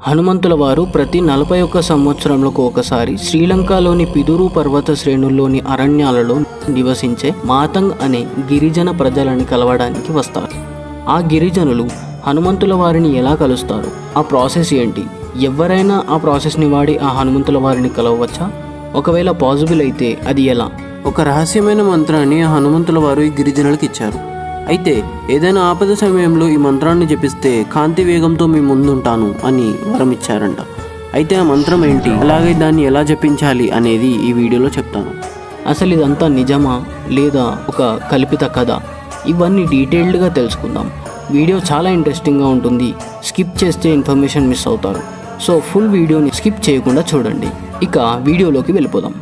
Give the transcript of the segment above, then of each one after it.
హనుమంతుల వారు ప్రతి 41 సంవత్సరములకు ఒకసారి శ్రీలంకలోని పిదురు పర్వత శ్రేణుల్లోని అరణ్యాలలో నివసించే మాతంగ్ అనే గిరిజన ప్రజలను కలవడానికి వస్తారు. ఆ గిరిజనులు హనుమంతుల వారిని ఎలా కలుస్తారు, ఆ ప్రాసెస్ ఏంటి, ఎవరైనా ఆ ప్రాసెస్ని వాడి ఆ హనుమంతుల వారిని కలవవచ్చా? ఒకవేళ పాసిబుల్ అయితే అది ఎలా? ఒక రహస్యమైన మంత్రాన్ని హనుమంతుల వారు ఈ గిరిజనులకు ఇచ్చారు. అయితే ఏదైనా ఆపద సమయంలో ఈ మంత్రాన్ని జపిస్తే కాంతి వేగంతో మీ ముందుంటాను అని వరం ఇచ్చారంట. అయితే ఆ మంత్రం ఏంటి, అలాగే దాన్ని ఎలా జపించాలి అనేది ఈ వీడియోలో చెప్తాను. అసలు ఇదంతా నిజమా లేదా ఒక కల్పిత కథ? ఇవన్నీ డీటెయిల్డ్గా తెలుసుకుందాం. వీడియో చాలా ఇంట్రెస్టింగ్గా ఉంటుంది. స్కిప్ చేస్తే ఇన్ఫర్మేషన్ మిస్ అవుతారు. సో ఫుల్ వీడియోని స్కిప్ చేయకుండా చూడండి. ఇక వీడియోలోకి వెళ్ళిపోదాం.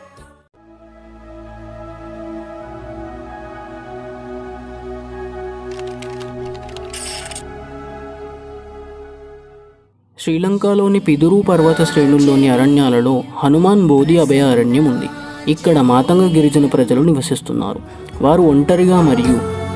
శ్రీలంకలోని పిదురు పర్వత శ్రేణుల్లోని అరణ్యాలలో హనుమాన్ బోధి అభయారణ్యం ఉంది. ఇక్కడ మాతంగ గిరిజన ప్రజలు నివసిస్తున్నారు. వారు ఒంటరిగా మరియు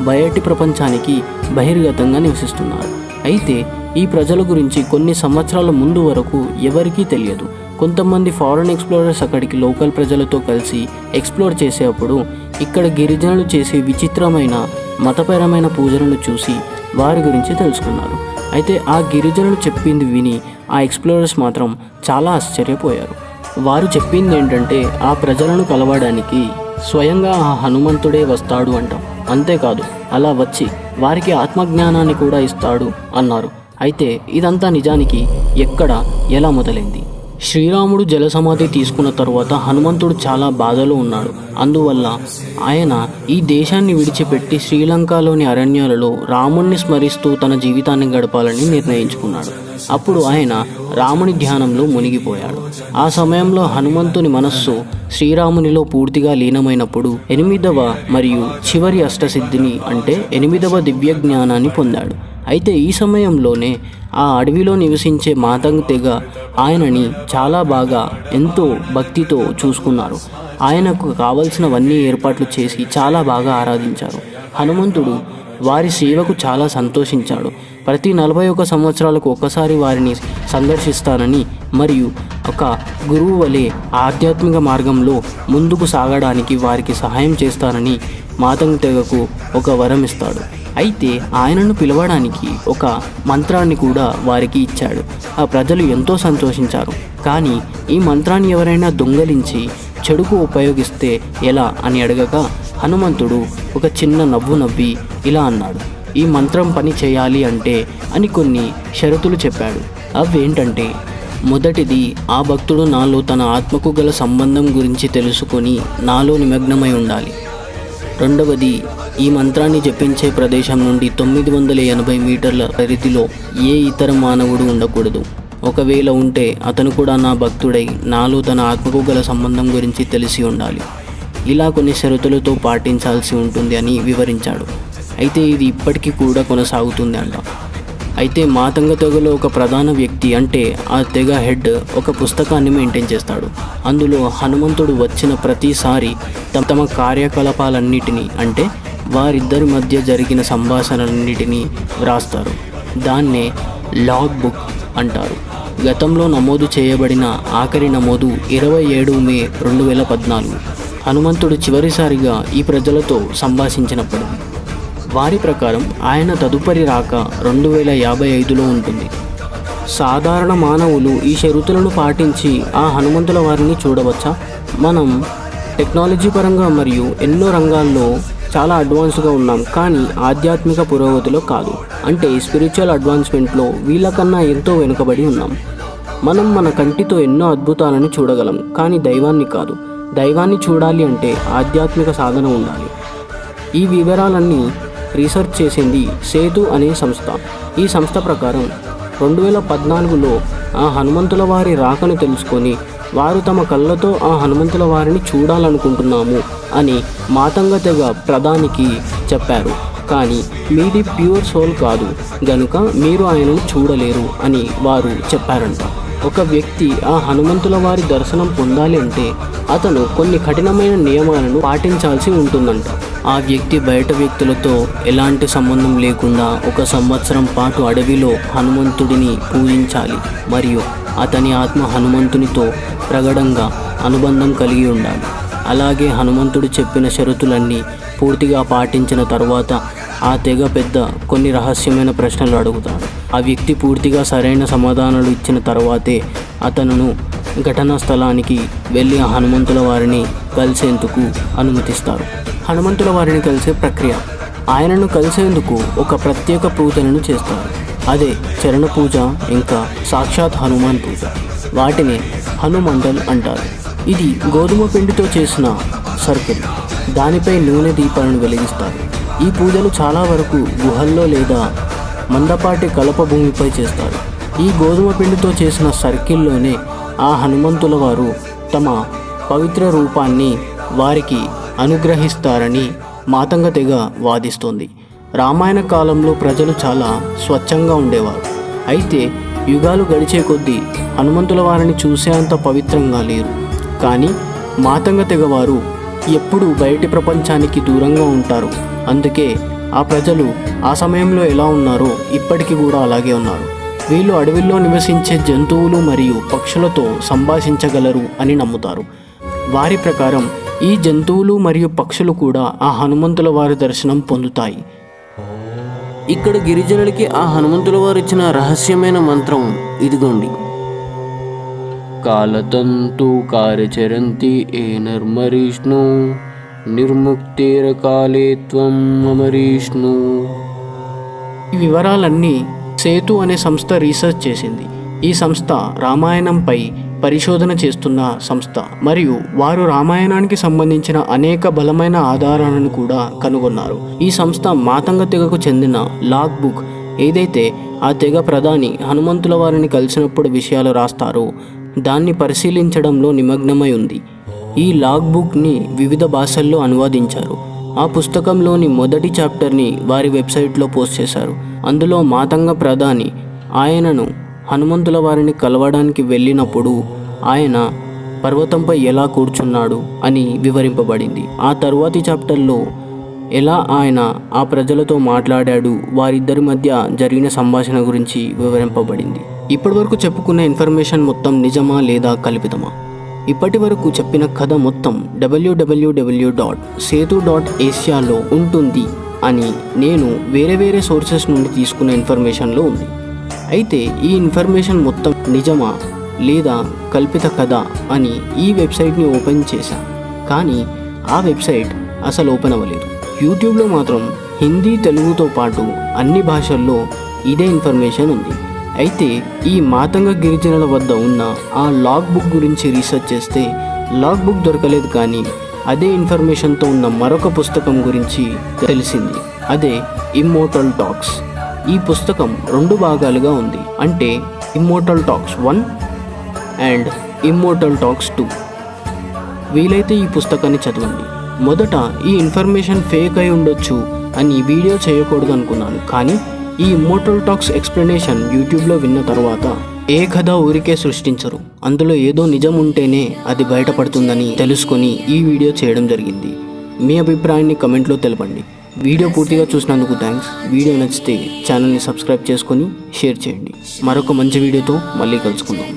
బయటి ప్రపంచానికి బహిర్గతంగా నివసిస్తున్నారు. అయితే ఈ ప్రజల గురించి కొన్ని సంవత్సరాల ముందు వరకు ఎవరికీ తెలియదు. కొంతమంది ఫారెన్ ఎక్స్ప్లోరర్స్ అక్కడికి లోకల్ ప్రజలతో కలిసి ఎక్స్ప్లోర్ చేసేటప్పుడు ఇక్కడ గిరిజనులు చేసే విచిత్రమైన మతపరమైన పూజలను చూసి వారి గురించి తెలుసుకున్నారు. అయితే ఆ గిరిజనులు చెప్పింది విని ఆ ఎక్స్ప్లోరర్స్ మాత్రం చాలా ఆశ్చర్యపోయారు. వారు చెప్పింది ఏంటంటే ఆ ప్రజలను కలవడానికి స్వయంగా ఆ హనుమంతుడే వస్తాడు అంట. అంతేకాదు, అలా వచ్చి వారికి ఆత్మజ్ఞానాన్ని కూడా ఇస్తాడు అన్నారు. అయితే ఇదంతా నిజానికి ఎక్కడ, ఎలా మొదలైంది? శ్రీరాముడు జలసమాధి తీసుకున్న తరువాత హనుమంతుడు చాలా బాధలో ఉన్నాడు. అందువల్ల ఆయన ఈ దేశాన్ని విడిచిపెట్టి శ్రీలంకలోని అరణ్యాలలో రాముణ్ణి స్మరిస్తూ తన జీవితాన్ని గడపాలని నిర్ణయించుకున్నాడు. అప్పుడు ఆయన రాముని ధ్యానంలో మునిగిపోయాడు. ఆ సమయంలో హనుమంతుని మనస్సు శ్రీరామునిలో పూర్తిగా లీనమైనప్పుడు 8వ మరియు చివరి అష్టసిద్ధిని అంటే 8వ దివ్య జ్ఞానాన్ని పొందాడు. అయితే ఈ సమయంలోనే ఆ అడవిలో నివసించే మాతంగ్ తెగ ఆయనని చాలా బాగా ఎంతో భక్తితో చూసుకున్నారు. ఆయనకు కావలసినవన్నీ ఏర్పాట్లు చేసి చాలా బాగా ఆరాధించారు. హనుమంతుడు వారి సేవకు చాలా సంతోషించాడు. ప్రతి 41 సంవత్సరాలకు ఒకసారి వారిని సందర్శిస్తానని మరియు ఒక గురువు వలె ఆధ్యాత్మిక మార్గంలో ముందుకు సాగడానికి వారికి సహాయం చేస్తానని మాతంగ్ తెగకు ఒక వరం ఇస్తాడు. అయితే ఆయనను పిలవడానికి ఒక మంత్రాన్ని కూడా వారికి ఇచ్చాడు. ఆ ప్రజలు ఎంతో సంతోషించారు. కానీ ఈ మంత్రాన్ని ఎవరైనా దొంగలించి చెడుకు ఉపయోగిస్తే ఎలా అని అడగగా హనుమంతుడు ఒక చిన్న నవ్వు నవ్వి ఇలా అన్నాడు, ఈ మంత్రం పని చేయాలి అంటే అని కొన్ని షరతులు చెప్పాడు. అవేంటంటే, మొదటిది, ఆ భక్తుడు నాలో తన ఆత్మకు గల సంబంధం గురించి తెలుసుకొని నాలో నిమగ్నమై ఉండాలి. రెండవది, ఈ మంత్రాన్ని జపించే ప్రదేశం నుండి 980 మీటర్ల పరిధిలో ఏ ఇతర మానవుడు ఉండకూడదు. ఒకవేళ ఉంటే అతను కూడా నా భక్తుడై నాలో తన ఆత్మకు గల సంబంధం గురించి తెలిసి ఉండాలి. ఇలా కొన్ని షరతులతో పాటించాల్సి ఉంటుంది అని వివరించాడు. అయితే ఇది ఇప్పటికీ కూడా కొనసాగుతుంది అంట. అయితే మాతంగ తెగలో ఒక ప్రధాన వ్యక్తి అంటే ఆ తెగ హెడ్ ఒక పుస్తకాన్ని మెయింటైన్ చేస్తాడు. అందులో హనుమంతుడు వచ్చిన ప్రతిసారి తమ కార్యకలాపాలన్నిటినీ అంటే వారిద్దరి మధ్య జరిగిన సంభాషణలన్నిటినీ వ్రాస్తారు. దాన్నే లాగ్ బుక్ అంటారు. గతంలో నమోదు చేయబడిన ఆఖరి నమోదు 27 మే 2014 హనుమంతుడు చివరిసారిగా ఈ ప్రజలతో సంభాషించినప్పుడు. వారి ప్రకారం ఆయన తదుపరి రాక 2055లో ఉంటుంది. సాధారణ మానవులు ఈ షరతులను పాటించి ఆ హనుమంతుల వారిని చూడవచ్చా? మనం టెక్నాలజీ పరంగా మరియు ఎన్నో రంగాల్లో చాలా అడ్వాన్స్గా ఉన్నాం, కానీ ఆధ్యాత్మిక పురోగతిలో కాదు. అంటే స్పిరిచువల్ అడ్వాన్స్మెంట్లో వీళ్ళకన్నా ఎంతో వెనుకబడి ఉన్నాం. మనం మన కంటితో ఎన్నో అద్భుతాలను చూడగలం, కానీ దైవాన్ని కాదు. దైవాన్ని చూడాలి అంటే ఆధ్యాత్మిక సాధన ఉండాలి. ఈ వివరాలన్నీ రీసెర్చ్ చేసింది సేతు అనే సంస్థ. ఈ సంస్థ ప్రకారం 2014లో ఆ హనుమంతుల వారి రాకను తెలుసుకొని వారు తమ కళ్ళతో ఆ హనుమంతుల వారిని చూడాలనుకుంటున్నాము అని మాతంగ తెగ ప్రధానికి చెప్పారు. కానీ మీది ప్యూర్ సోల్ కాదు గనుక మీరు ఆయనను చూడలేరు అని వారు చెప్పారంట. ఒక వ్యక్తి ఆ హనుమంతుల వారి దర్శనం పొందాలి అంటే అతను కొన్ని కఠినమైన నియమాలను పాటించాల్సి ఉంటుందంట. ఆ వ్యక్తి బయట వ్యక్తులతో ఎలాంటి సంబంధం లేకుండా 1 సంవత్సరం పాటు అడవిలో హనుమంతుడిని పూజించాలి మరియు అతని ఆత్మ హనుమంతునితో ప్రగాఢంగా అనుబంధం కలిగి ఉండాలి. అలాగే హనుమంతుడు చెప్పిన షరతులన్నీ పూర్తిగా పాటించిన తర్వాత ఆ తెగ పెద్ద కొన్ని రహస్యమైన ప్రశ్నలు అడుగుతాడు. ఆ వ్యక్తి పూర్తిగా సరైన సమాధానాలు ఇచ్చిన తర్వాతే అతనును ఘటనా స్థలానికి వెళ్ళి ఆ హనుమంతుల వారిని కలిసేందుకు అనుమతిస్తారు. హనుమంతుల వారిని కలిసే ప్రక్రియ. ఆయనను కలిసేందుకు ఒక ప్రత్యేక పూజలను చేస్తారు. అదే చరణ పూజ, ఇంకా సాక్షాత్ హనుమాన్ పూజ. వాటిని హనుమండల్ అంటారు. ఇది గోధుమ పిండితో చేసిన సర్కిల్, దానిపై నూనె దీపాలను వెలిగిస్తారు. ఈ పూజలు చాలా వరకు గుహల్లో లేదా మందపాటి కలప భూమిపై చేస్తారు. ఈ గోధుమ పిండితో చేసిన సర్కిల్లోనే ఆ హనుమంతుల వారు తమ పవిత్ర రూపాన్ని వారికి అనుగ్రహిస్తారని మాతంగ తెగ వాదిస్తోంది. రామాయణ కాలంలో ప్రజలు చాలా స్వచ్ఛంగా ఉండేవారు. అయితే యుగాలు గడిచే కొద్దీ హనుమంతుల వారిని చూసేంత పవిత్రంగా లేరు. కానీ మాతంగ తెగవారు ఎప్పుడూ బయటి ప్రపంచానికి దూరంగా ఉంటారు. అందుకే ఆ ప్రజలు ఆ సమయంలో ఎలా ఉన్నారో ఇప్పటికీ కూడా అలాగే ఉన్నారు. వీళ్ళు అడవిలో నివసించే జంతువులు మరియు పక్షులతో సంభాషించగలరు అని నమ్ముతారు. వారి ప్రకారం ఈ జంతువులు మరియు పక్షులు కూడా ఆ హనుమంతుల వారి దర్శనం పొందుతాయి. ఇక్కడ గిరిజనులకి ఆ హనుమంతుల వారు ఇచ్చిన రహస్యమైన మంత్రం ఇదిగోండి. కాలతంతు కార్యచరంతి ఏనర్మరిష్ణు నిర్ముక్తేర కాలే త్వం అమరీష్ణు. ఈ వివరాలన్నీ సేతు అనే సంస్థ రీసెర్చ్ చేసింది. ఈ సంస్థ రామాయణంపై పరిశోధన చేస్తున్న సంస్థ మరియు వారు రామాయణానికి సంబంధించిన అనేక బలమైన ఆధారాలను కూడా కనుగొన్నారు. ఈ సంస్థ మాతంగ తెగకు చెందిన లాగ్ బుక్ ఏదైతే ఆ తెగ ప్రధాని హనుమంతుల వారిని కలిసినప్పుడు విషయాలు రాస్తారో దాన్ని పరిశీలించడంలో నిమగ్నమై ఉంది. ఈ లాగ్ బుక్ని వివిధ భాషల్లో అనువాదించారు. ఆ పుస్తకంలోని మొదటి చాప్టర్ని వారి వెబ్సైట్లో పోస్ట్ చేశారు. అందులో మాతంగ ప్రధాని ఆయనను హనుమంతుల వారిని కలవడానికి వెళ్ళినప్పుడు ఆయన పర్వతంపై ఎలా కూర్చున్నాడు అని వివరింపబడింది. ఆ తరువాతి చాప్టర్లో ఎలా ఆయన ఆ ప్రజలతో మాట్లాడాడు, వారిద్దరి మధ్య జరిగిన సంభాషణ గురించి వివరింపబడింది. ఇప్పటివరకు చెప్పుకున్న ఇన్ఫర్మేషన్ మొత్తం నిజమా లేదా కల్పితమా? ఇప్పటి వరకు చెప్పిన కథ మొత్తం www.setu.asia ఉంటుంది అని నేను వేరే సోర్సెస్ నుండి తీసుకున్న ఇన్ఫర్మేషన్లో ఉంది. అయితే ఈ ఇన్ఫర్మేషన్ మొత్తం నిజమా లేదా కల్పిత కథ అని ఈ వెబ్సైట్ని ఓపెన్ చేశా, కానీ ఆ వెబ్సైట్ అసలు ఓపెన్ అవ్వలేదు. యూట్యూబ్లో మాత్రం హిందీ, తెలుగుతో పాటు అన్ని భాషల్లో ఇదే ఇన్ఫర్మేషన్ ఉంది. అయితే ఈ మాతంగ గిరిజనుల వద్ద ఉన్న ఆ లాగ్ బుక్ గురించి రీసెర్చ్ చేస్తే లాగ్ బుక్ దొరకలేదు, కానీ అదే ఇన్ఫర్మేషన్తో ఉన్న మరొక పుస్తకం గురించి తెలిసింది. అదే ఇమ్మోర్టల్ టాక్స్. ఈ పుస్తకం 2 భాగాలుగా ఉంది. అంటే immortal talks 1 and immortal talks 2. వీలైతే ఈ పుస్తకాన్ని చదవండి. మొదట ఈ ఇన్ఫర్మేషన్ ఫేక్ అయి ఉండొచ్చు అని వీడియో చేయకూడదు అనుకున్నాను, కానీ ఈ ఇమ్మోర్టల్ టాక్స్ ఎక్స్ప్లెనేషన్ యూట్యూబ్లో విన్న తర్వాత ఏ కథ ఊరికే సృష్టించరు, అందులో ఏదో నిజం ఉంటేనే అది బయటపడుతుందని తెలుసుకొని ఈ వీడియో చేయడం జరిగింది. మీ అభిప్రాయాన్ని కమెంట్లో తెలపండి. వీడియో పూర్తిగా చూసినందుకు థ్యాంక్స్. వీడియో నచ్చితే ఛానల్ని సబ్స్క్రైబ్ చేసుకొని షేర్ చేయండి. మరొక మంచి వీడియోతో మళ్ళీ కలుసుకుందాం.